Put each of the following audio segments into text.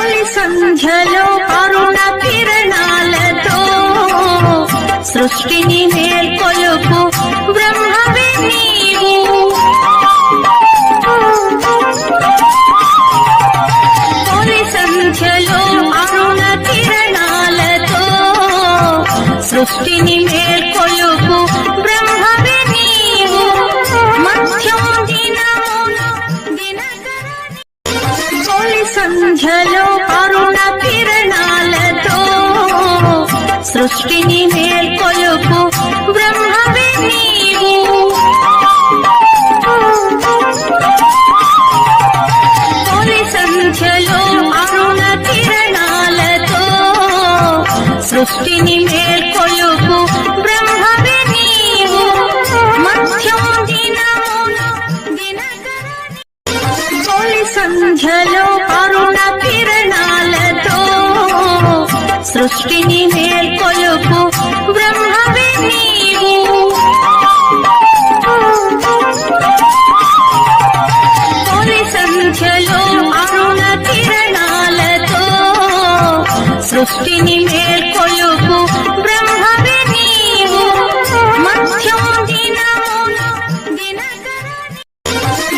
తొలి సంధ్యలో అరుణ కిరణాలతో సృష్టిని మేల్కొలుపు బ్రహ్మవే నీవు. తొలి సంధ్యలో అరుణ కిరణాలతో సృష్టిని మేల్కొలుపు బ్రహ్మవే నీవు. మధ్యం దినమున దినకరని తొలి సంధ్యలో అరుణ కిరణాలతో సృష్టిని మేల్కొలుపు బ్రహ్మవే నీవు. తొలి సంధ్యలో అరుణ కిరణాలతో సృష్టిని మేల్కొలుపు బ్రహ్మవే నీవు. మధ్యం దినమున దినకరని తొలి సంధ్యలో అరుణ కిరణాలతో సృష్టిని మేల్కొలుపు బ్రహ్మవే నీవు. తొలి సంధ్యలో అరుణ కిరణాలతో సృష్టిని మేల్కొలుపు బ్రహ్మవే నీవు. మధ్యం దినమున దినకరని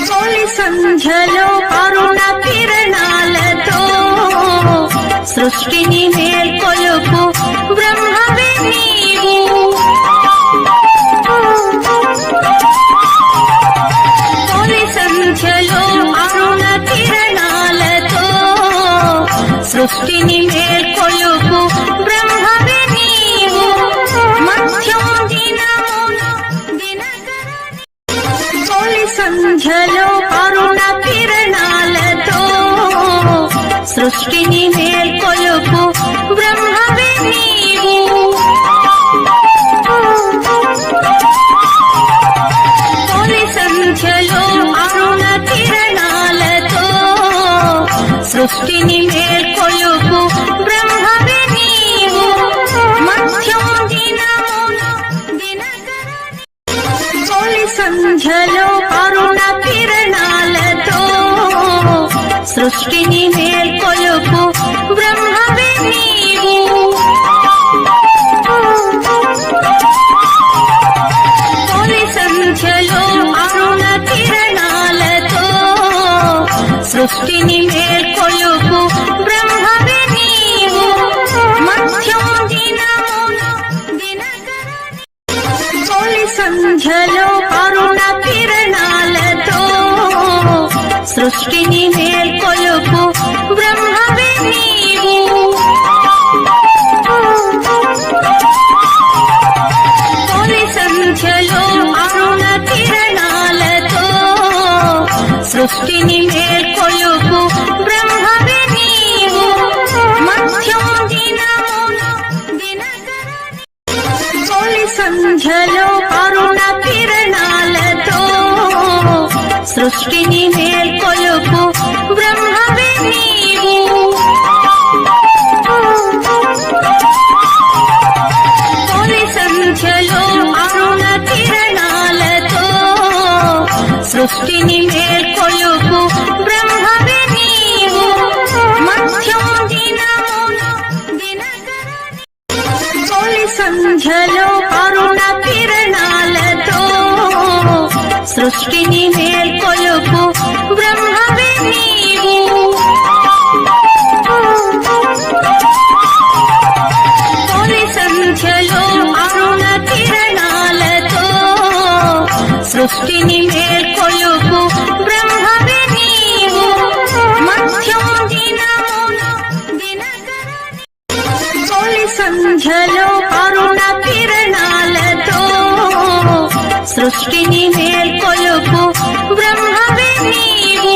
తొలి సంధ్యలో అరుణ కిరణాలతో సృష్టిని మేల్కొలుపు బ్రహ్మవే నీవు. తొలి సంధ్యలో అరుణ కిరణాలతో సృష్టిని మేల్కొలుపు బ్రహ్మవే నీవు. మధ్యం దినమున దినకరని తొలి సంధ్యలో అరుణ కిరణాలతో సృష్టిని మేల్కొలుపు బ్రహ్మవే నీవు. తొలి సంధ్యలో అరుణ కిరణాలతో సృష్టిని మేల్కొలుపు బ్రహ్మవే నీవు. మధ్యం దినమున దినకరని తొలి సంధ్యలో అరుణ కిరణాలతో సృష్టిని మేల్కొలుపు బ్రహ్మవే నీవు. తొలి సంధ్యలో అరుణ కిరణాలతో సృష్టిని మేల్కొలుపు బ్రహ్మవే నీవు. మధ్యం దినమున దినకరని తొలి సంధ్యలో అరుణ కిరణాలతో సృష్టిని మేల్కొలుపు బ్రహ్మవే నీవు. తొలి సంధ్యలో అరుణ కిరణాలతో సృష్టిని మేల్కొలుపు బ్రహ్మవే నీవు. మధ్యం దినమున దినకరని తొలి సంధ్యలో అరుణ కిరణాలతో సృష్టిని మేల్కొలుపు బ్రహ్మవే నీవు. తొలి సంధ్యలో అరుణ కిరణాలతో సృష్టిని మేల్కొలుపు బ్రహ్మవే నీవు. మధ్యం దినమున దినకరని తొలి సంధ్యలో అరుణ కిరణాలతో సృష్టిని మేల్కొలుపు బ్రహ్మవే నీవు. తొలి సంధ్యలో అరుణ కిరణాలతో సృష్టిని మేల్కొలుపు బ్రహ్మవే నీవు. మధ్యం దినమున దినకరని తొలి సంధ్యలో అరుణ కిరణాలతో సృష్టిని మేల్కొలుపు బ్రహ్మవే నీవు.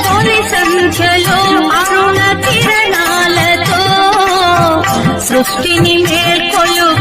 తొలి సంధ్యలో అరుణ కిరణాలతో సృష్టిని మేల్కొలుపు